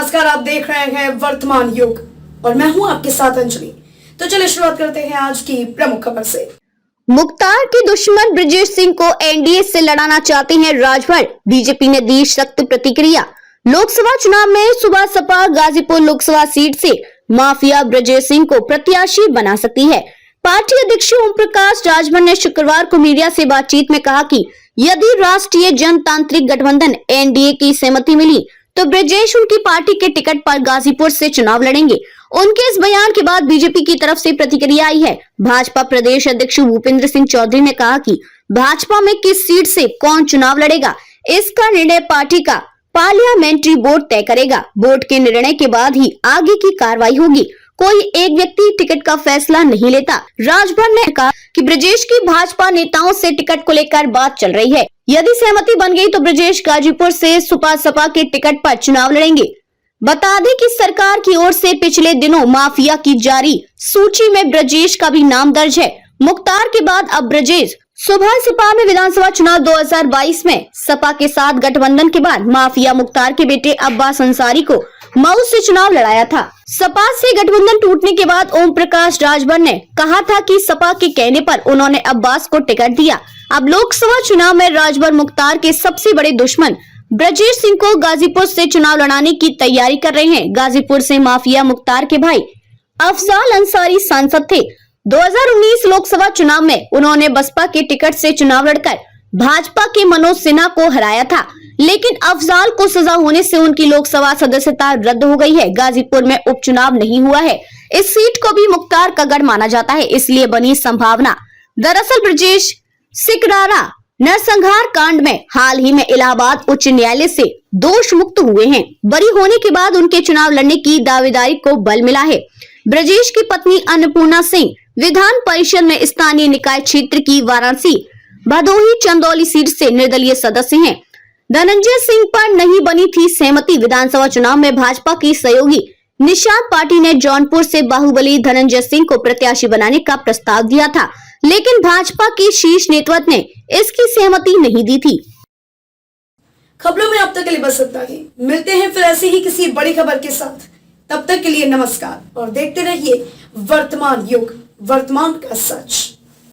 नमस्कार, आप देख रहे हैं वर्तमान युग और मैं हूं आपके साथ अंजलि। तो चलिए शुरुआत करते हैं आज की प्रमुख खबर से। मुख्तार के दुश्मन ब्रजेश सिंह को एनडीए से लड़ाना चाहते हैं राजभर, बीजेपी ने दी सख्त प्रतिक्रिया। लोकसभा चुनाव में सुबह सपा गाजीपुर लोकसभा सीट से माफिया ब्रजेश सिंह को प्रत्याशी बना सकती है। पार्टी अध्यक्ष ओम प्रकाश राजभर ने शुक्रवार को मीडिया से बातचीत में कहा कि यदि राष्ट्रीय जनतांत्रिक गठबंधन एनडीए की सहमति मिली तो ब्रजेश उनकी पार्टी के टिकट पर गाजीपुर से चुनाव लड़ेंगे। उनके इस बयान के बाद बीजेपी की तरफ से प्रतिक्रिया आई है। भाजपा प्रदेश अध्यक्ष भूपेंद्र सिंह चौधरी ने कहा कि भाजपा में किस सीट से कौन चुनाव लड़ेगा, इसका निर्णय पार्टी का पार्लियामेंट्री बोर्ड तय करेगा। बोर्ड के निर्णय के बाद ही आगे की कार्रवाई होगी। कोई एक व्यक्ति टिकट का फैसला नहीं लेता। राजभर ने कहा कि ब्रजेश की भाजपा नेताओं से टिकट को लेकर बात चल रही है। यदि सहमति बन गई तो ब्रजेश गाजीपुर से सुपा सपा के टिकट पर चुनाव लड़ेंगे। बता दें कि सरकार की ओर से पिछले दिनों माफिया की जारी सूची में ब्रजेश का भी नाम दर्ज है। मुख्तार के बाद अब ब्रजेश सुबह सपा में विधानसभा चुनाव 2022 में सपा के साथ गठबंधन के बाद माफिया मुख्तार के बेटे अब्बास अंसारी को मऊ से चुनाव लड़ाया था। सपा से गठबंधन टूटने के बाद ओम प्रकाश राजभर ने कहा था कि सपा के कहने पर उन्होंने अब्बास को टिकट दिया। अब लोकसभा चुनाव में राजभर मुख्तार के सबसे बड़े दुश्मन ब्रजेश सिंह को गाजीपुर से चुनाव लड़ाने की तैयारी कर रहे हैं। गाजीपुर से माफिया मुख्तार के भाई अफजाल अंसारी सांसद थे। 2019 लोकसभा चुनाव में उन्होंने बसपा के टिकट से चुनाव लड़कर भाजपा के मनोज सिन्हा को हराया था, लेकिन अफजाल को सजा होने से उनकी लोकसभा सदस्यता रद्द हो गई है। गाजीपुर में उपचुनाव नहीं हुआ है। इस सीट को भी मुख्तार का गढ़ माना जाता है, इसलिए बनी संभावना। दरअसल ब्रजेश सिकरारा नरसंहार कांड में हाल ही में इलाहाबाद उच्च न्यायालय से दोष मुक्त हुए हैं। बरी होने के बाद उनके चुनाव लड़ने की दावेदारी को बल मिला है। ब्रजेश की पत्नी अन्नपूर्णा सिंह विधान परिषद में स्थानीय निकाय क्षेत्र की वाराणसी भदोही चंदौली सीट से निर्दलीय सदस्य हैं। धनंजय सिंह पर नहीं बनी थी सहमति। विधानसभा चुनाव में भाजपा की सहयोगी निषाद पार्टी ने जौनपुर से बाहुबली धनंजय सिंह को प्रत्याशी बनाने का प्रस्ताव दिया था, लेकिन भाजपा के शीर्ष नेतृत्व ने इसकी सहमति नहीं दी थी। खबरों में अब तक के लिए बस इतना ही। मिलते हैं फिर ऐसी ही किसी बड़ी खबर के साथ। तब तक के लिए नमस्कार और देखते रहिए वर्तमान युग, वर्तमान का सच।